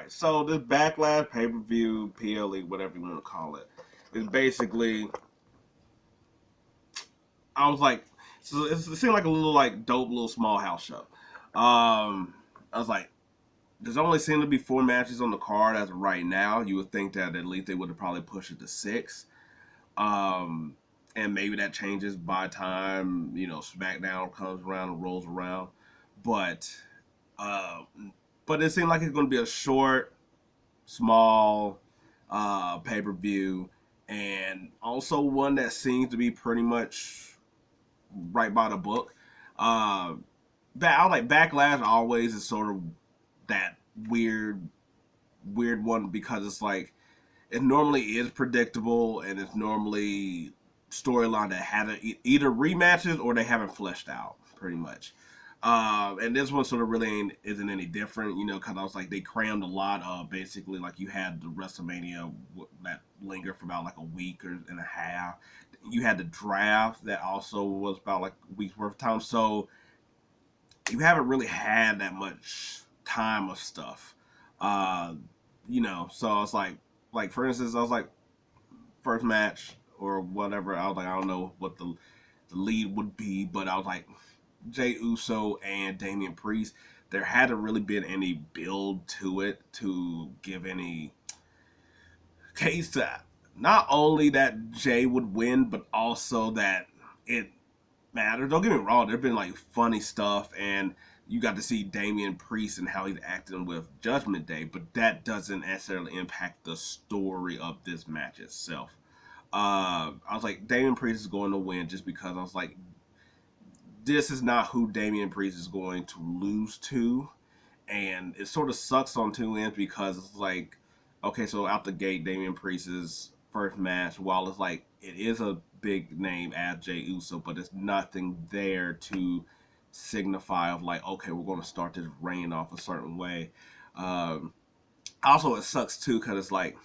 Alright, so this Backlash, pay-per-view, PLE, whatever you want to call it, is basically, I was like, so it seemed like a little like dope little small house show. I was like, there's only seem to be 4 matches on the card as of right now. You would think that at least they would have probably pushed it to 6. Um, and maybe that changes by time, SmackDown comes around and rolls around. But uh, but it seemed like it's going to be a short, small pay per view, and also one that seems to be pretty much right by the book. Uh, I like Backlash always is sort of that weird, weird one because it's like it normally is predictable and it's normally storyline that had either rematches or they haven't fleshed out pretty much. And this one sort of really isn't any different, because I was like they crammed a lot of basically like you had the WrestleMania that lingered for about like a week or and a half. You had the draft that also was about like a week's worth of time. So you haven't really had that much time of stuff. Uh, so I was like for instance, I was like first match or whatever. I was like, I don't know what the lead would be, but I was like Jay Uso and Damian Priest. There hadn't really been any build to it to give any case to not only that Jay would win, but also that it matters. Don't get me wrong, there've been like funny stuff and you got to see Damian Priest and how he's acting with Judgment Day, but that doesn't necessarily impact the story of this match itself. I was like, Damian Priest is going to win just because I was like, this is not who Damian Priest is going to lose to. And it sort of sucks on two ends because it's like, okay, so out the gate, Damian Priest's first match, while it's like, it is a big name as Jey Uso, but there's nothing there to signify of like, okay, we're going to start this reign off a certain way. Also, it sucks too because it's like,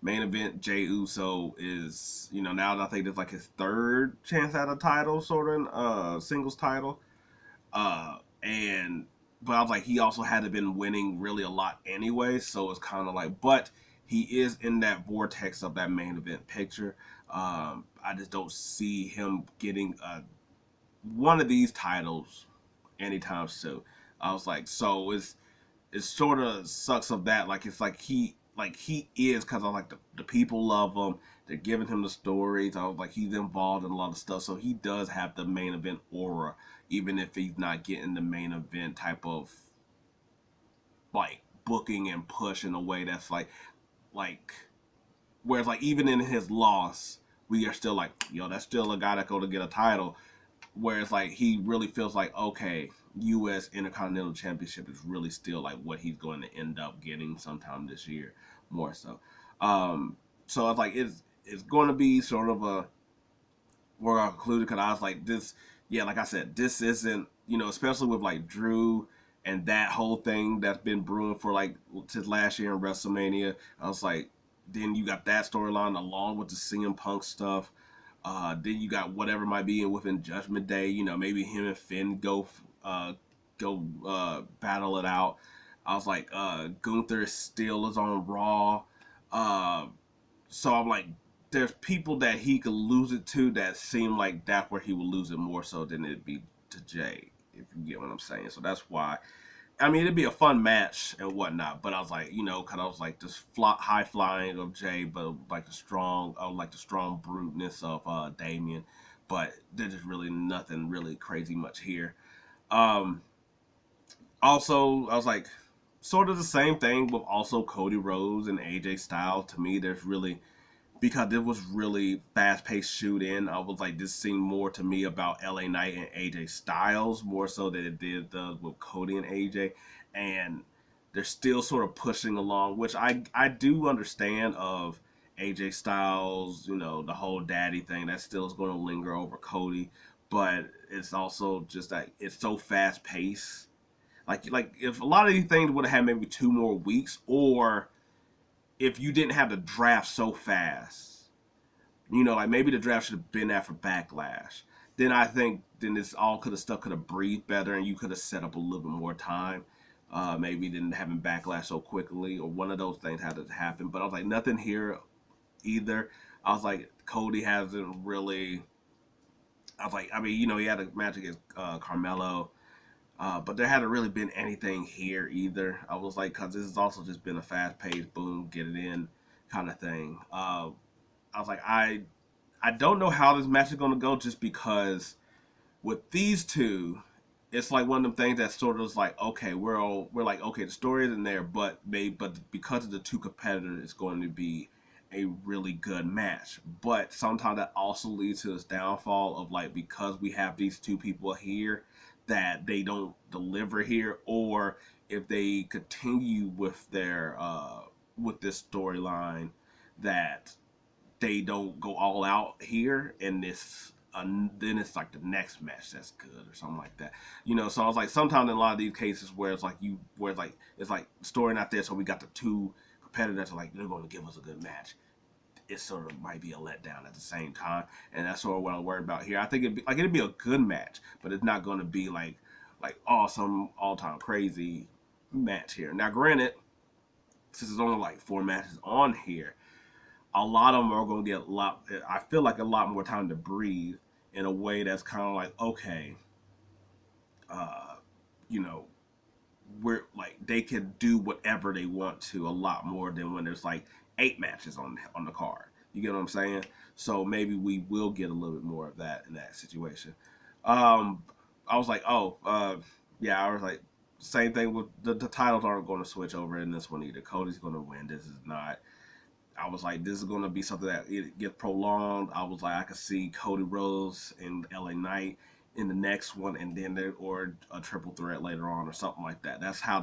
main event Jey Uso is, now that I think it's like his third chance at a title, sort of singles title. And but I was like, he also had been winning really a lot anyway, so it's kind of like, but he is in that vortex of that main event picture. I just don't see him getting one of these titles anytime soon. I was like, so it sort of sucks of that. Like it's like he is because I like the people love him. They're giving him the stories. I was like he's involved in a lot of stuff, so he does have the main event aura, even if he's not getting the main event type of like booking and push in a way that's like whereas like even in his loss, we are still like yo, that's still a guy that go to get a title. Whereas like he really feels like okay, U.S. Intercontinental Championship is really still like what he's going to end up getting sometime this year, more so. So it's like it's going to be sort of a where I concluded because I was like this, yeah, like I said, this isn't especially with like Drew and that whole thing that's been brewing for like since last year in WrestleMania. I was like, then you got that storyline along with the CM Punk stuff. Then you got whatever might be within Judgment Day. Maybe him and Finn go battle it out. I was like, Gunther still is on Raw. Uh, so I'm like, there's people that he could lose it to that seem like that's where he would lose it more so than it'd be to Jay, if you get what I'm saying. So that's why. I mean, it'd be a fun match and whatnot, but I was like, because I was like this high flying of Jay, but like the strong bruteness of Damien. But there's just really nothing really crazy much here. Um, Also, I was like, sort of the same thing with also Cody Rhodes and AJ Styles. To me, there's really because it was really fast paced shoot in. I was like, this seemed more to me about LA Knight and AJ Styles more so than it did with Cody and AJ. And they're still sort of pushing along, which I do understand of AJ Styles, the whole daddy thing that still is going to linger over Cody. But it's also just that it's so fast paced. Like if a lot of these things would have had maybe 2 more weeks, or if you didn't have the draft so fast, like maybe the draft should have been after Backlash. Then I think then this all could have stuff could have breathed better, and you could have set up a little bit more time. Maybe didn't happen backlash so quickly, or one of those things had to happen. But I was like, nothing here either. I was like, Cody hasn't really. I was like, I mean, he had a match against Carmelo, but there hadn't really been anything here either. I was like, because this has also just been a fast paced, boom, get it in kind of thing. I was like, I don't know how this match is going to go, just because with these two, it's like one of them things that sort of is like, okay, we're like, okay, the story isn't there, but because of the two competitors, it's going to be a really good match. But sometimes that also leads to this downfall of, like, because we have these two people here, that they don't deliver here, or if they continue with their with this storyline, that they don't go all out here, and then it's like the next match that's good or something like that. So I was like, sometimes in a lot of these cases where it's like story not there, so we got the two competitors are like, they're going to give us a good match. It sort of might be a letdown at the same time, and that's sort of what I'm worried about here. I think it'd be a good match, but it's not going to be like awesome all time crazy match here. Now, granted, since there's only like 4 matches on here, a lot of them are going to get a lot. I feel like a lot more time to breathe, in a way that's kind of like, okay, uh, you know, we're like, they can do whatever they want to, a lot more than when there's like 8 matches on the card. You get what I'm saying? So maybe we will get a little bit more of that in that situation. Um, I was like, oh, yeah, I was like, same thing with the titles aren't going to switch over in this one either. Cody's going to win. This is not. I was like, this is going to be something that it gets prolonged. I was like, I could see Cody Rhodes and LA Knight in the next one, and then or a triple threat later on, or something like that. That's how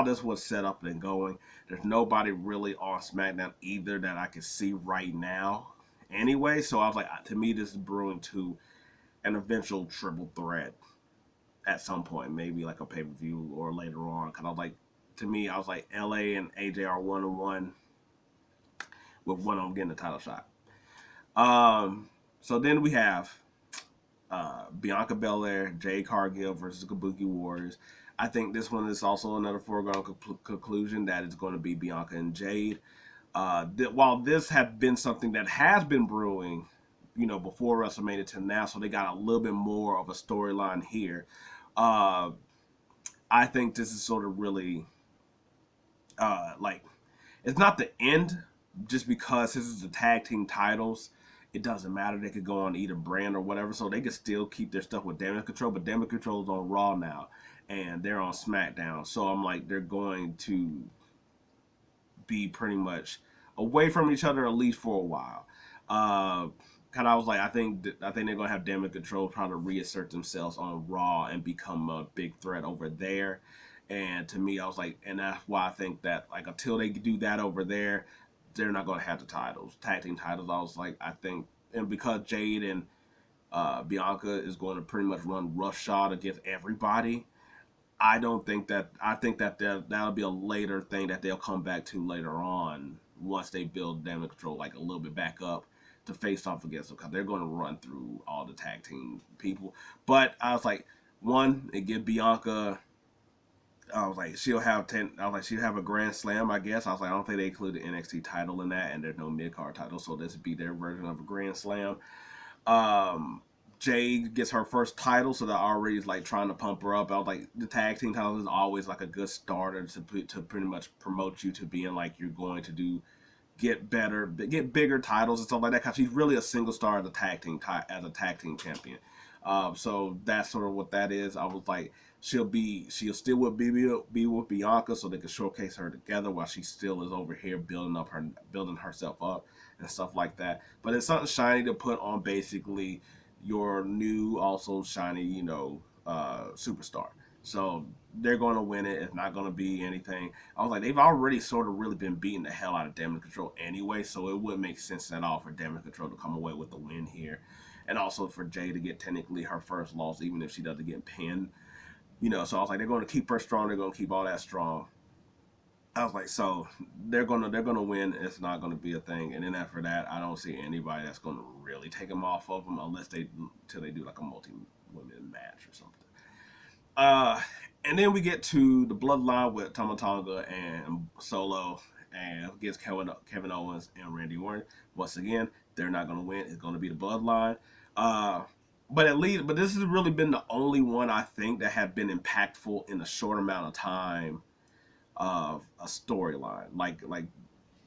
this was set up and going. There's nobody really on SmackDown either that I can see right now. Anyway, so I was like, to me, this is brewing to an eventual triple threat at some point, maybe like a pay per view or later on. Cause I was like, to me, I was like, LA and AJ are 1-on-1, with one of them getting the title shot. So then we have Bianca Belair, Jade Cargill versus Kabuki Warriors. I think this one is also another foregone conclusion that it's going to be Bianca and Jade. While this had been something that has been brewing, before WrestleMania to now, so they got a little bit more of a storyline here. Uh, I think this is sort of really like, it's not the end, just because this is the tag team titles. It doesn't matter. They could go on either brand or whatever, so they could still keep their stuff with Damage Control. But Damage Control is on Raw now, and they're on SmackDown. So I'm like, they're going to be pretty much away from each other, at least for a while. Kind of, I was like, I think they're gonna have Damage Control try to reassert themselves on Raw and become a big threat over there. And to me, I was like, and that's why I think that, like, until they do that over there, they're not gonna have the titles, tag team titles. I was like, I think, and because Jade and Bianca is going to pretty much run roughshod against everybody, I don't think that. I think that that'll be a later thing that they'll come back to later on, once they build Damage Control like a little bit back up to face off against them, because they're going to run through all the tag team people. But I was like, one, it give Bianca. I was like, she'll have 10. I was like, she'll have a Grand Slam, I guess. I was like, I don't think they include the NXT title in that, and there's no mid card title, so this would be their version of a Grand Slam. Um, Jade gets her first title, so they're already like trying to pump her up. I was like, the tag team title is always like a good starter to pretty much promote you to being like, you're going to get better, get bigger titles and stuff like that. Because she's really a single star as a tag team champion. So that's sort of what that is. I was like, she'll still be with Bianca, so they can showcase her together while she still is over here building herself up and stuff like that. But it's something shiny to put on basically your new, also shiny, superstar. So they're going to win it. It's not going to be anything. I was like, they've already sort of really been beating the hell out of Damage Control anyway, so it wouldn't make sense at all for Damage Control to come away with the win here. And also for Jay to get technically her first loss, even if she doesn't get pinned. So I was like, they're going to keep her strong. They're going to keep all that strong. I was like, so they're gonna win. It's not gonna be a thing. And then after that, I don't see anybody that's gonna really take them off of them, unless till they do like a multi women match or something. Uh, And then we get to the bloodline with Tama Tonga and Solo and against Kevin Owens and Randy Orton. Once again, they're not going to win. It's going to be the bloodline. Uh, but at least, but this has really been the only one I think that have been impactful in a short amount of time of a storyline. Like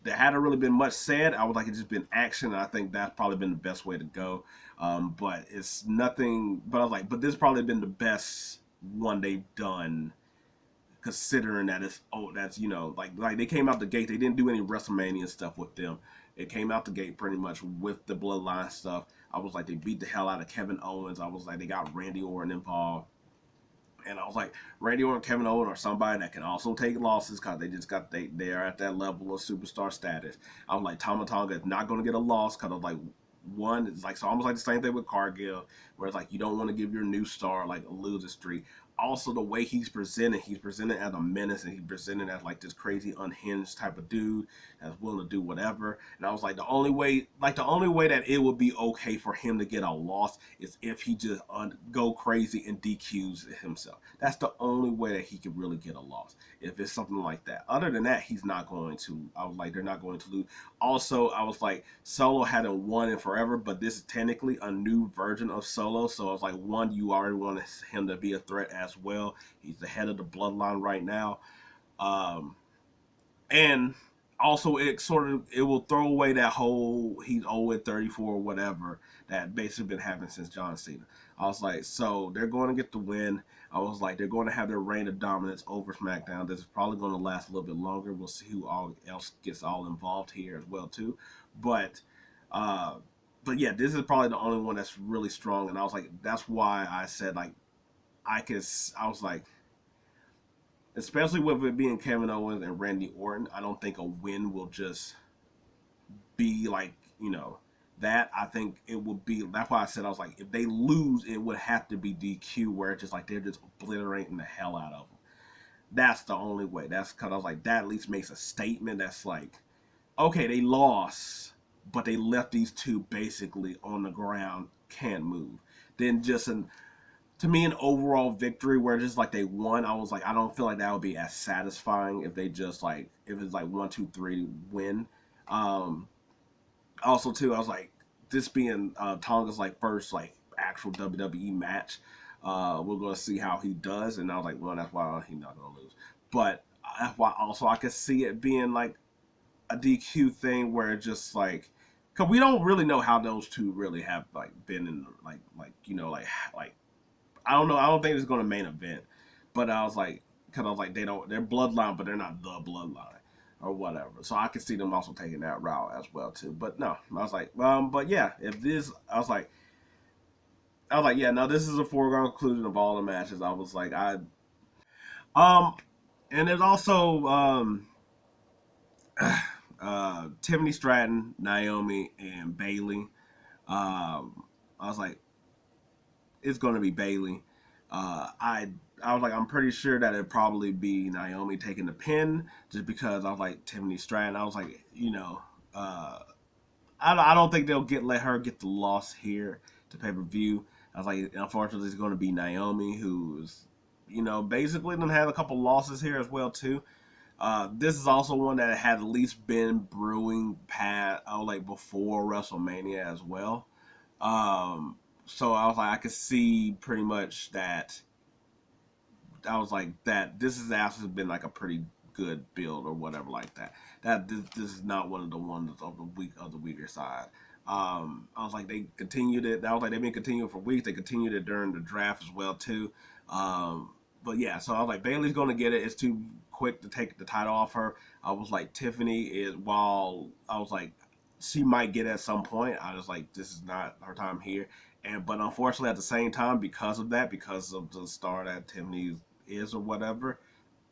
there hadn't really been much said. I was like, it's just been action, and I think that's probably been the best way to go. But it's nothing. But I was like, but this has probably been the best one they've done, considering that it's that's like they came out the gate. They didn't do any WrestleMania stuff with them. It came out the gate pretty much with the bloodline stuff. I was like, they beat the hell out of Kevin Owens. I was like, they got Randy Orton involved. And I was like, Randy Orton, Kevin Owens, or somebody that can also take losses because they just got they're at that level of superstar status. I was like, Tama Tonga is not going to get a loss because of like one. It's like so almost like the same thing with Cargill, where it's like you don't want to give your new star like a loser streak. Also, the way he's presented as a menace, and he's presented as like this crazy unhinged type of dude that's willing to do whatever. And I was like, the only way that it would be okay for him to get a loss is if he just go crazy and DQs himself. That's the only way that he could really get a loss. If it's something like that. Other than that, he's not going to. I was like, they're not going to lose. Also, I was like, Solo hadn't won in forever, but this is technically a new version of Solo. So I was like, one, you already want him to be a threat as well. He's the head of the bloodline right now. And also it will throw away that whole he's 0-34 or whatever that basically been happening since John Cena. I was like, so they're going to get the win. I was like, they're going to have their reign of dominance over SmackDown. This is probably going to last a little bit longer. We'll see who else gets all involved here as well too. But uh, but yeah, this is probably the only one that's really strong. And I was like, that's why I said like I was like, especially with it being Kevin Owens and Randy Orton, I don't think a win will just be like, that. I think it would be, that's why I said, I was like, if they lose, it would have to be DQ, where it's just like they're just obliterating the hell out of them. That's the only way. That's because I was like, that at least makes a statement that's like, okay, they lost, but they left these two basically on the ground, can't move. Then just to me, an overall victory where just like they won, I was like, I don't feel like that would be as satisfying if they just like, if it's like 1, 2, 3 win. Um, Also too, I was like, this being Tonga's like first like actual WWE match, we're gonna see how he does, and I was like, well, that's why he's not gonna lose. But that's why also I could see it being like a DQ thing where it's just like, cause we don't really know how those two really have like been in like I don't know. I don't think it's going to main event, but I was like, because I was like, they're bloodline, but they're not the bloodline or whatever. So I could see them also taking that route as well too. But no, I was like, but yeah, if this, I was like, yeah, no, this is a foregone conclusion of all the matches. I was like, um, and there's also Tiffany Stratton, Naomi, and Bailey. I was like, it's going to be Bailey. Uh, I I was like, I'm pretty sure that it'd probably be Naomi taking the pin, just because I was like Tiffany Stratton. I was like, uh, I don't think they'll let her get the loss here to pay per view. I was like, unfortunately, it's going to be Naomi, who's basically done had a couple losses here as well too. This is also one that had at least been brewing past, like before WrestleMania as well. Um, so I was like, I could see pretty much that. I was like that. This has actually been like a pretty good build or whatever like that. That this is not one of the ones of the weaker side. I was like they continued it. I was like they've been continuing for weeks. They continued it during the draft as well too. But yeah, so I was like Bailey's gonna get it. It's too quick to take the title off her. I was like Tiffany is while I was like she might get it at some point. I was like this is not her time here. And but unfortunately at the same time because of that, because of the star that Tiffany is or whatever,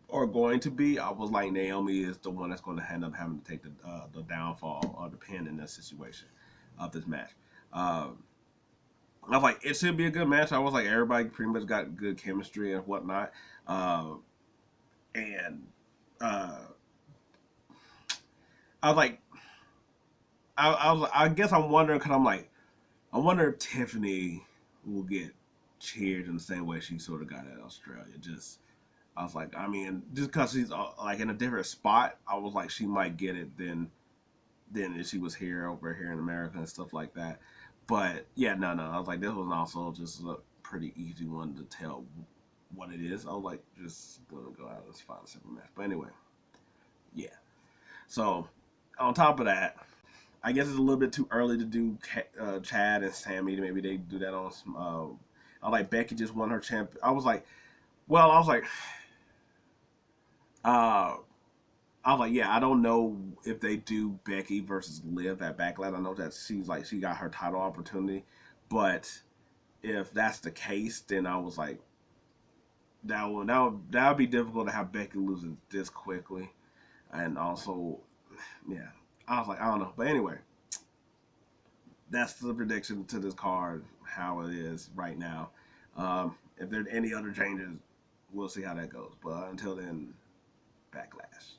or going to be, I was like Naomi is the one that's going to end up having to take the downfall or the pin in this situation of this match. I was like, it should be a good match. I was like, everybody pretty much got good chemistry and whatnot. Uh, and uh, I was like, I guess I'm wondering because I'm like, I wonder if Tiffany will get cheered in the same way she sort of got at Australia. Just I was like, I mean, just because she's like in a different spot, I was like, she might get it than if she was here over here in America and stuff like that. But yeah, no. I was like, this was also just a pretty easy one to tell what it is. I was like, just gonna go out and find a simple match. But anyway, yeah. So on top of that, I guess it's a little bit too early to do Chad and Sammy. Maybe they do that on some. I like Becky just won her champ. I was like, uh, yeah, I don't know if they do Becky versus Liv at Backlash. I know that she got her title opportunity, but if that's the case, then I was like, that would be difficult to have Becky lose it this quickly, and also, yeah, I was like, I don't know, but anyway, that's the prediction to this card, how it is right now. If there's any other changes, we'll see how that goes. But until then, Backlash.